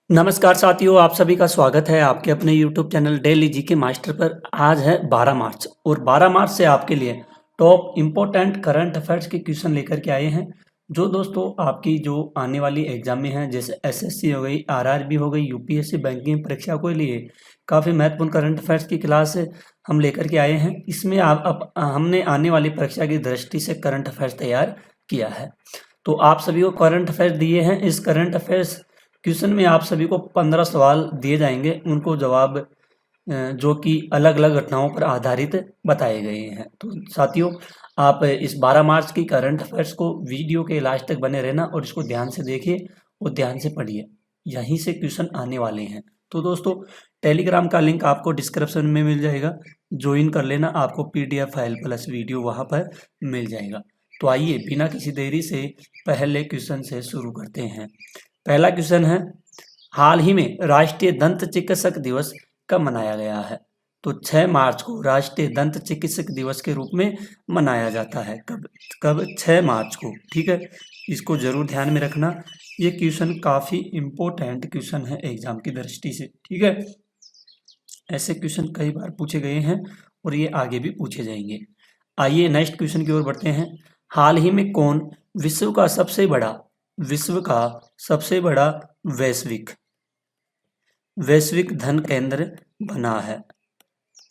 नमस्कार साथियों, आप सभी का स्वागत है आपके अपने YouTube channel daily GK master पर। आज है 12 मार्च और 12 मार्च से आपके लिए टॉप इम्पोर्टेंट करंट अफेयर्स के क्वेश्चन लेकर के आए हैं। जो दोस्तों आपकी जो आने वाली एग्जाम में हैं, जैसे एसएससी हो गई, आरआरबी हो गई, यूपीएससी बैंकिंग परीक्षा के लिए काफ़ी महत्वपूर्ण करंट अफेयर्स की क्लास हम लेकर के आए हैं। इसमें हमने आने वाली परीक्षा की दृष्टि से करंट अफेयर्स तैयार किया है। तो आप सभी को करंट अफेयर्स दिए हैं। इस करंट अफेयर्स क्वेश्चन में आप सभी को 15 सवाल दिए जाएंगे, उनको जवाब जो कि अलग अलग घटनाओं पर आधारित बताए गए हैं। तो साथियों, आप इस 12 मार्च की करंट अफेयर्स को वीडियो के लास्ट तक बने रहना और इसको ध्यान से देखिए और ध्यान से पढ़िए, यहीं से क्वेश्चन आने वाले हैं। तो दोस्तों, टेलीग्राम का लिंक आपको डिस्क्रिप्शन में मिल जाएगा, ज्वाइन कर लेना, आपको पीडीएफ फाइल प्लस वीडियो वहाँ पर मिल जाएगा। तो आइए बिना किसी देरी से पहले क्वेश्चन से शुरू करते हैं। पहला क्वेश्चन है, हाल ही में राष्ट्रीय दंत चिकित्सक दिवस कब मनाया गया है? तो 6 मार्च को राष्ट्रीय दंत चिकित्सक दिवस के रूप में मनाया जाता है। कब 6 मार्च को। ठीक है, इसको जरूर ध्यान में रखना। ये क्वेश्चन काफी इम्पोर्टेंट क्वेश्चन है एग्जाम की दृष्टि से। ठीक है, ऐसे क्वेश्चन कई बार पूछे गए हैं और ये आगे भी पूछे जाएंगे। आइए नेक्स्ट क्वेश्चन की ओर बढ़ते हैं। हाल ही में कौन विश्व का सबसे बड़ा वैश्विक धन केंद्र बना है?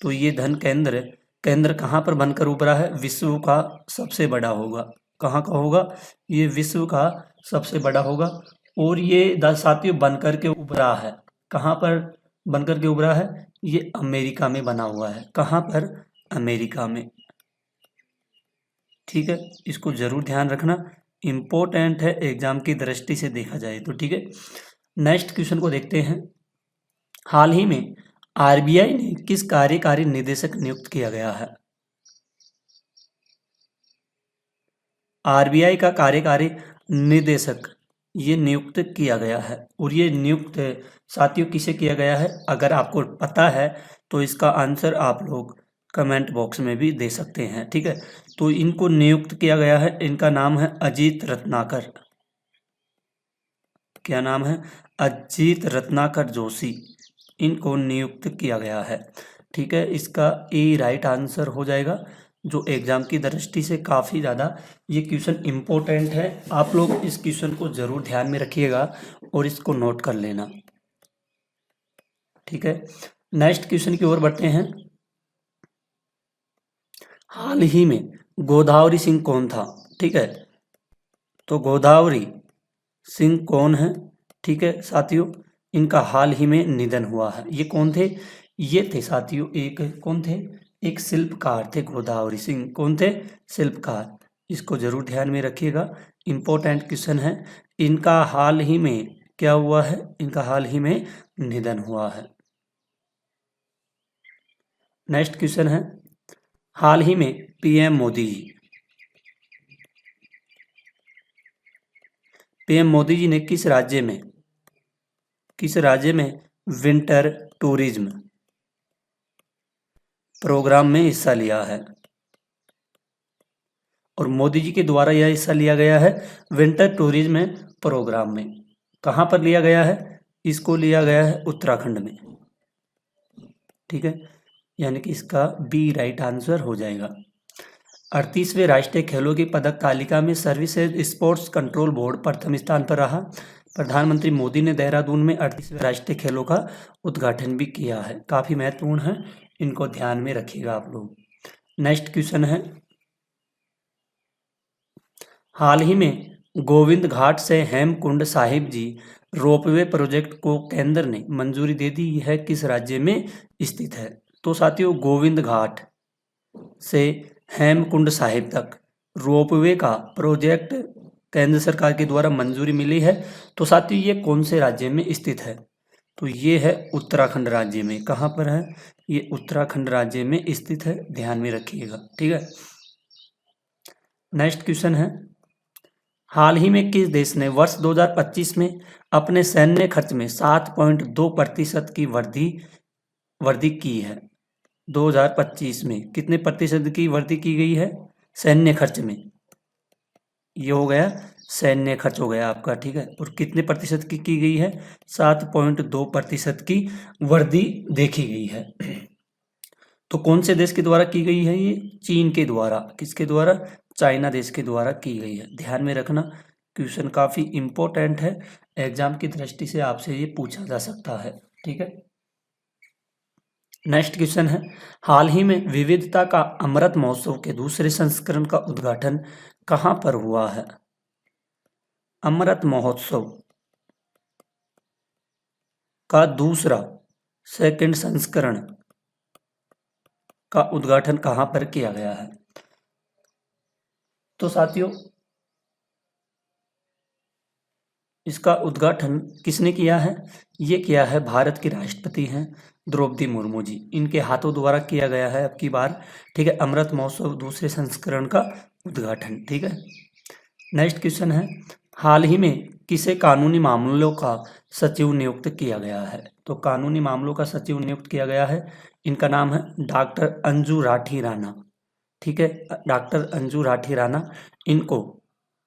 तो ये धन केंद्र कहाँ पर बनकर उभरा है? विश्व का सबसे बड़ा होगा। कहाँ का होगा? ये विश्व का सबसे बड़ा होगा। और ये साथियों बनकर के उभरा है। कहाँ पर बनकर के उभरा है? ये अमेरिका में बना हुआ है। कहाँ पर? अमेरिका में। ठीक है, इसको जरूर ध्यान रखना, इम्पोर्टेंट है एग्जाम की दृष्टि से देखा जाए तो। ठीक है, नेक्स्ट क्वेश्चन को देखते हैं। हाल ही में आरबीआई ने किस कार्यकारी निदेशक नियुक्त किया गया है? आरबीआई का कार्यकारी निदेशक ये नियुक्त किया गया है। और ये नियुक्त साथियों किसे किया गया है? अगर आपको पता है तो इसका आंसर आप लोग कमेंट बॉक्स में भी दे सकते हैं। ठीक है, तो इनको नियुक्त किया गया है, इनका नाम है अजीत रत्नाकर। क्या नाम है? अजीत रत्नाकर जोशी, इनको नियुक्त किया गया है। ठीक है, इसका ए राइट आंसर हो जाएगा, जो एग्जाम की दृष्टि से काफ़ी ज़्यादा ये क्वेश्चन इम्पोर्टेंट है। आप लोग इस क्वेश्चन को ज़रूर ध्यान में रखिएगा और इसको नोट कर लेना। ठीक है, नेक्स्ट क्वेश्चन की ओर बढ़ते हैं। हाल ही में गोदावरी सिंह कौन था? ठीक है, तो गोदावरी सिंह कौन है? ठीक है साथियों, इनका हाल ही में निधन हुआ है। ये कौन थे? ये थे साथियों, एक कौन थे? एक शिल्पकार थे गोदावरी सिंह। कौन थे? शिल्पकार। इसको जरूर ध्यान में रखिएगा, इम्पोर्टेंट क्वेश्चन है। इनका हाल ही में क्या हुआ है? इनका हाल ही में निधन हुआ है। नेक्स्ट क्वेश्चन है, हाल ही में पीएम मोदी जी ने किस राज्य में विंटर टूरिज्म प्रोग्राम में हिस्सा लिया है? और मोदी जी के द्वारा यह हिस्सा लिया गया है विंटर टूरिज्म प्रोग्राम में। कहाँ पर लिया गया है? इसको लिया गया है उत्तराखंड में। ठीक है, यानी कि इसका बी राइट आंसर हो जाएगा। 38वें राष्ट्रीय खेलों की पदक तालिका में सर्विसेज स्पोर्ट्स कंट्रोल बोर्ड प्रथम स्थान पर रहा। प्रधानमंत्री मोदी ने देहरादून में 38वें राष्ट्रीय खेलों का उद्घाटन भी किया है। काफ़ी महत्वपूर्ण है, इनको ध्यान में रखिएगा आप लोग। नेक्स्ट क्वेश्चन है, हाल ही में गोविंद घाट से हेमकुंड साहिब जी रोपवे प्रोजेक्ट को केंद्र ने मंजूरी दे दी। यह किस राज्य में स्थित है? तो साथियों, गोविंद घाट से हेमकुंड साहिब तक रोपवे का प्रोजेक्ट केंद्र सरकार के द्वारा मंजूरी मिली है। तो साथियों, ये कौन से राज्य में स्थित है? तो ये है उत्तराखंड राज्य में। कहाँ पर है? ये उत्तराखंड राज्य में स्थित है, ध्यान में रखिएगा। ठीक है, नेक्स्ट क्वेश्चन है, हाल ही में किस देश ने वर्ष 2025 में अपने सैन्य खर्च में 7.2% की वृद्धि की है? 2025 में कितने प्रतिशत की वृद्धि की गई है सैन्य खर्च में? ये हो गया सैन्य खर्च हो गया आपका, ठीक है। और कितने प्रतिशत की गई है? 7.2% की वृद्धि देखी गई है। तो कौन से देश के द्वारा की गई है ये? चीन के द्वारा। किसके द्वारा? चाइना देश के द्वारा की गई है। ध्यान में रखना, क्वेश्चन काफी इंपॉर्टेंट है, एग्जाम की दृष्टि से आपसे ये पूछा जा सकता है, ठीक है। नेक्स्ट क्वेश्चन है, हाल ही में विविधता का अमृत महोत्सव के दूसरे संस्करण का उद्घाटन कहाँ पर हुआ है? अमृत महोत्सव का दूसरा सेकंड संस्करण का उद्घाटन कहाँ पर किया गया है? तो साथियों, इसका उद्घाटन किसने किया है? ये किया है भारत की राष्ट्रपति हैं द्रौपदी मुर्मू जी, इनके हाथों द्वारा किया गया है अब की बार, ठीक है। अमृत महोत्सव दूसरे संस्करण का उद्घाटन, ठीक है। नेक्स्ट क्वेश्चन है, हाल ही में किसे कानूनी मामलों का सचिव नियुक्त किया गया है? तो कानूनी मामलों का सचिव नियुक्त किया गया है, इनका नाम है डॉक्टर अंजू राठी राणा, ठीक है। डॉक्टर अंजू राठी राणा, इनको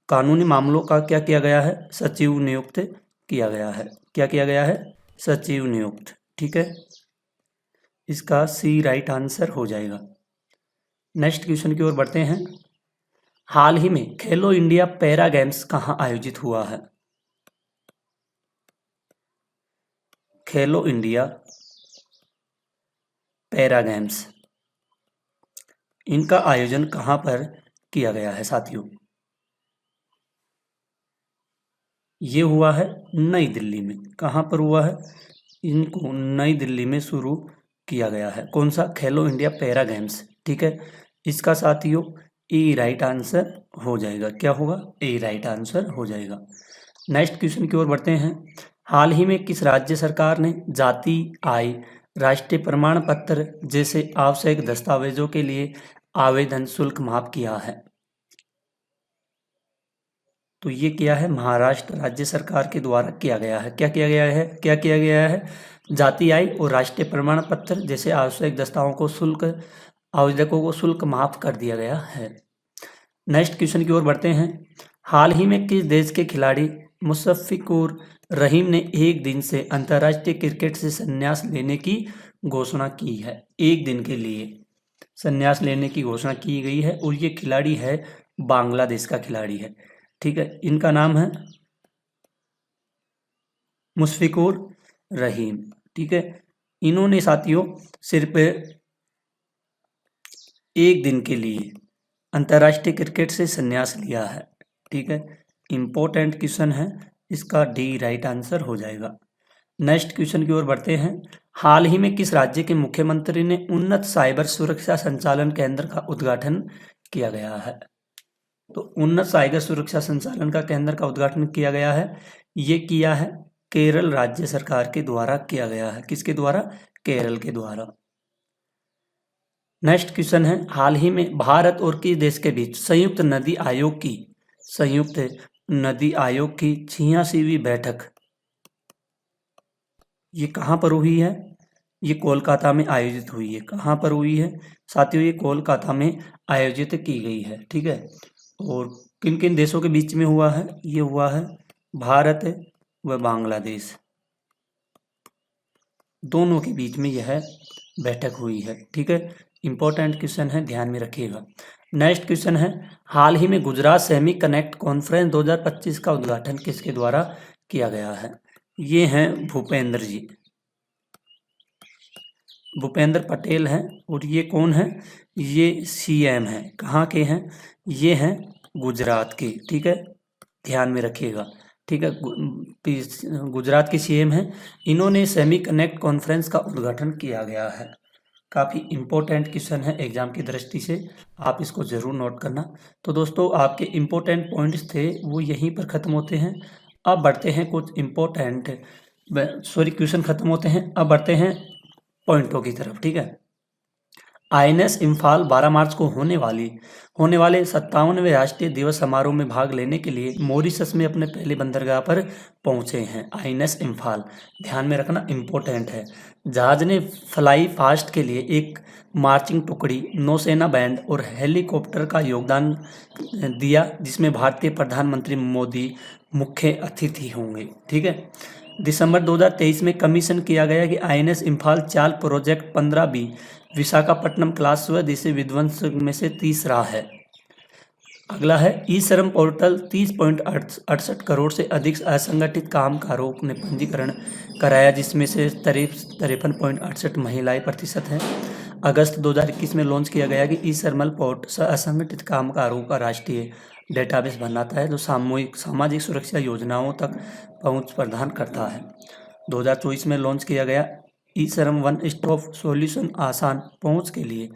कानूनी मामलों का क्या किया गया है? सचिव नियुक्त किया गया है। क्या किया गया है? सचिव नियुक्त, ठीक है। इसका सी राइट आंसर हो जाएगा। नेक्स्ट क्वेश्चन की ओर बढ़ते हैं, हाल ही में खेलो इंडिया पैरा गेम्स कहाँ आयोजित हुआ है? खेलो इंडिया पैरा गेम्स, इनका आयोजन कहाँ पर किया गया है साथियों? ये हुआ है नई दिल्ली में। कहाँ पर हुआ है? इनको नई दिल्ली में शुरू किया गया है। कौन सा? खेलो इंडिया पैरा गेम्स, ठीक है। इसका साथियों ए राइट आंसर हो जाएगा। क्या होगा? ए राइट आंसर हो जाएगा। नेक्स्ट क्वेश्चन की ओर बढ़ते हैं, हाल ही में किस राज्य सरकार ने जाति, आय, राष्ट्रीय प्रमाण पत्र जैसे आवश्यक दस्तावेजों के लिए आवेदन शुल्क माफ किया है? तो ये किया है महाराष्ट्र राज्य सरकार के द्वारा किया गया है। क्या किया गया है? क्या किया गया है? जाति, आय और राष्ट्रीय प्रमाण पत्र जैसे आवश्यक दस्तावेजों को शुल्क, आवेदकों को शुल्क माफ कर दिया गया है। नेक्स्ट क्वेश्चन की ओर बढ़ते हैं, हाल ही में किस देश के खिलाड़ी मुशफ़िकुर रहीम ने एक दिन से अंतर्राष्ट्रीय क्रिकेट से संन्यास लेने की घोषणा की है? एक दिन के लिए संन्यास लेने की घोषणा की गई है और ये खिलाड़ी है बांग्लादेश का खिलाड़ी है, ठीक है। इनका नाम है मुशफ़िकुर रहीम, ठीक है। इन्होंने साथियों सिर्फ एक दिन के लिए अंतर्राष्ट्रीय क्रिकेट से संन्यास लिया है, ठीक है। इंपॉर्टेंट क्वेश्चन है, इसका डी राइट आंसर हो जाएगा। नेक्स्ट क्वेश्चन की ओर बढ़ते हैं, हाल ही में किस राज्य के मुख्यमंत्री ने उन्नत साइबर सुरक्षा संचालन केंद्र का उद्घाटन किया गया है? तो उन्नत साइबर सुरक्षा संचालन का केंद्र का उद्घाटन किया गया है, ये किया है केरल राज्य सरकार के द्वारा किया गया है। किसके द्वारा? केरल के द्वारा। नेक्स्ट क्वेश्चन है, हाल ही में भारत और किस देश के बीच संयुक्त नदी आयोग की 86वीं बैठक ये कहाँ पर हुई है? ये कोलकाता में आयोजित हुई है। कहाँ पर हुई है साथियों? ये कोलकाता में आयोजित की गई है, ठीक है। और किन किन देशों के बीच में हुआ है? ये हुआ है भारत व बांग्लादेश, दोनों के बीच में यह बैठक हुई है, ठीक है। इंपॉर्टेंट क्वेश्चन है, ध्यान में रखिएगा। नेक्स्ट क्वेश्चन है, हाल ही में गुजरात सेमी कनेक्ट कॉन्फ्रेंस 2025 का उद्घाटन किसके द्वारा किया गया है? ये हैं भूपेंद्र जी, भूपेंद्र पटेल हैं। और ये कौन है? ये सीएम हैं। कहाँ के हैं? ये हैं गुजरात के, ठीक है। ध्यान में रखिएगा, ठीक है। गुजरात के सीएम हैं। इन्होंने सेमी कनेक्ट कॉन्फ्रेंस का उद्घाटन किया गया है। काफ़ी इंपॉर्टेंट क्वेश्चन है एग्जाम की दृष्टि से, आप इसको ज़रूर नोट करना। तो दोस्तों आपके इंपॉर्टेंट पॉइंट्स थे वो यहीं पर ख़त्म होते हैं। अब बढ़ते हैं कुछ इंपॉर्टेंट क्वेश्चन ख़त्म होते हैं, अब बढ़ते हैं पॉइंटों की तरफ, ठीक है। आईएनएस इम्फाल 12 मार्च को होने वाले 57वें राष्ट्रीय दिवस समारोह में भाग लेने के लिए मॉरिशस में अपने पहले बंदरगाह पर पहुंचे हैं। आईएनएस इम्फाल ध्यान में रखना इम्पोर्टेंट है। जहाज ने फ्लाई फास्ट के लिए एक मार्चिंग टुकड़ी, नौसेना बैंड और हेलीकॉप्टर का योगदान दिया, जिसमें भारतीय प्रधानमंत्री मोदी मुख्य अतिथि होंगे। ठीक है। दिसंबर 2023 में कमीशन किया गया कि आईएनएस इम्फाल चाल प्रोजेक्ट 15B विशाखापट्टनम क्लास स्वदेशी विध्वंस में से तीसरा है। अगला है ई श्रम पोर्टल 30.68 करोड़ से अधिक असंगठित कामगारों ने पंजीकरण कराया, जिसमें से 53.68 महिलाएं प्रतिशत हैं। अगस्त 2021 में लॉन्च किया गया कि ई श्रम पोर्ट असंगठित कामगारों का राष्ट्रीय डेटाबेस बनाता है, जो सामाजिक सुरक्षा योजनाओं तक पहुंच प्रदान करता है। 2024 में लॉन्च किया गया ई श्रम वन स्टॉप सॉल्यूशन आसान पहुंच के लिए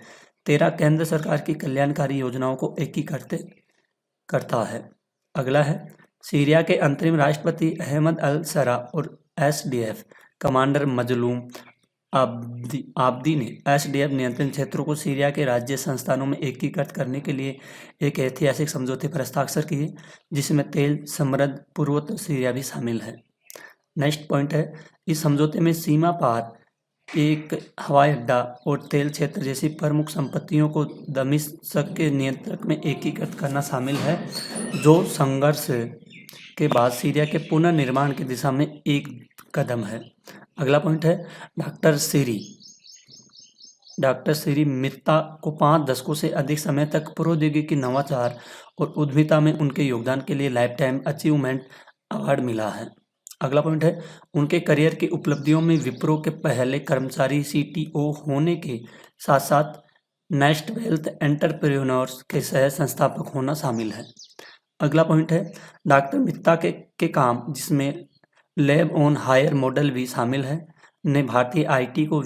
13 केंद्र सरकार की कल्याणकारी योजनाओं को एकीकृत करता है। अगला है सीरिया के अंतरिम राष्ट्रपति अहमद अल सरा और एसडीएफ कमांडर मजलूम आब्दी ने एसडीएफ नियंत्रण क्षेत्रों को सीरिया के राज्य संस्थानों में एकीकृत करने के लिए एक ऐतिहासिक समझौते पर हस्ताक्षर किए, जिसमें तेल समृद्ध पूर्वोत्तर सीरिया भी शामिल है। नेक्स्ट पॉइंट है, इस समझौते में सीमा पार एक हवाई अड्डा और तेल क्षेत्र जैसी प्रमुख संपत्तियों को दमिश्क के नियंत्रण में एकीकृत करना शामिल है, जो संघर्ष के बाद सीरिया के पुनर्निर्माण की दिशा में एक कदम है। अगला पॉइंट है, डॉक्टर सिरी मित्ता को 5 दशकों से अधिक समय तक प्रौद्योगिकी, नवाचार और उद्यमिता में उनके योगदान के लिए लाइफ टाइम अचीवमेंट अवार्ड मिला है। अगला पॉइंट है, उनके करियर की उपलब्धियों में विप्रो के पहले कर्मचारी सीटीओ होने के साथ साथ नेस्ट वेल्थ एंटरप्रेन्योर्स के सह संस्थापक होना शामिल है। अगला पॉइंट है, डॉक्टर मित्ता के काम, जिसमें लैब ऑन हायर मॉडल भी शामिल है, ने भारतीय आईटी को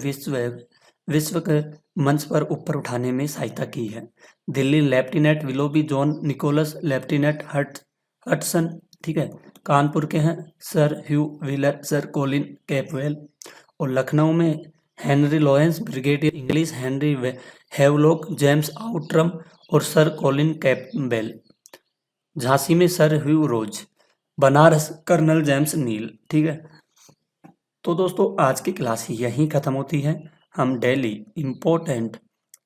विश्व के मंच पर ऊपर उठाने में सहायता की है। Delhi lieutenant Willoughby John Nicholas lieutenant Hodson, ठीक है, कानपुर के हैं sir Hugh Wheeler, sir Colin Campbell, और लखनऊ में Henry Lawrence brigadier Inglis Henry Havelock, James Outram और सर कॉलिन कैपबेल। झांसी में sir Hugh Rose, Banaras colonel James Neill. ठीक है, तो दोस्तों आज की क्लास यहीं ख़त्म होती है। हम डेली इम्पोर्टेंट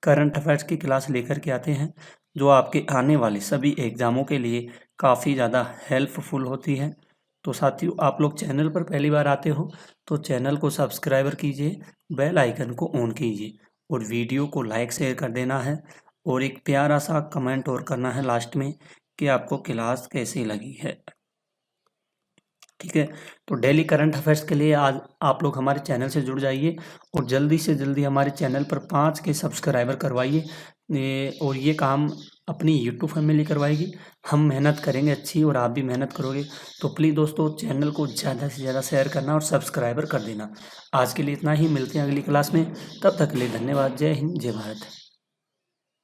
करंट अफेयर्स की क्लास लेकर के आते हैं, जो आपके आने वाले सभी एग्ज़ामों के लिए काफ़ी ज़्यादा हेल्पफुल होती है। तो साथियों, आप लोग चैनल पर पहली बार आते हो तो चैनल को सब्सक्राइबर कीजिए, बेल आइकन को ऑन कीजिए और वीडियो को लाइक शेयर कर देना है, और एक प्यारा सा कमेंट और करना है लास्ट में कि आपको क्लास कैसी लगी है। ठीक है, तो डेली करंट अफेयर्स के लिए आज आप लोग हमारे चैनल से जुड़ जाइए और जल्दी से जल्दी हमारे चैनल पर 5 के सब्सक्राइबर करवाइए, और ये काम अपनी यूट्यूब फैमिली करवाएगी। हम मेहनत करेंगे अच्छी और आप भी मेहनत करोगे, तो प्लीज़ दोस्तों चैनल को ज़्यादा से ज़्यादा शेयर करना और सब्सक्राइबर कर देना। आज के लिए इतना ही, मिलते हैं अगली क्लास में, तब तक के लिए धन्यवाद। जय हिंद, जय भारत।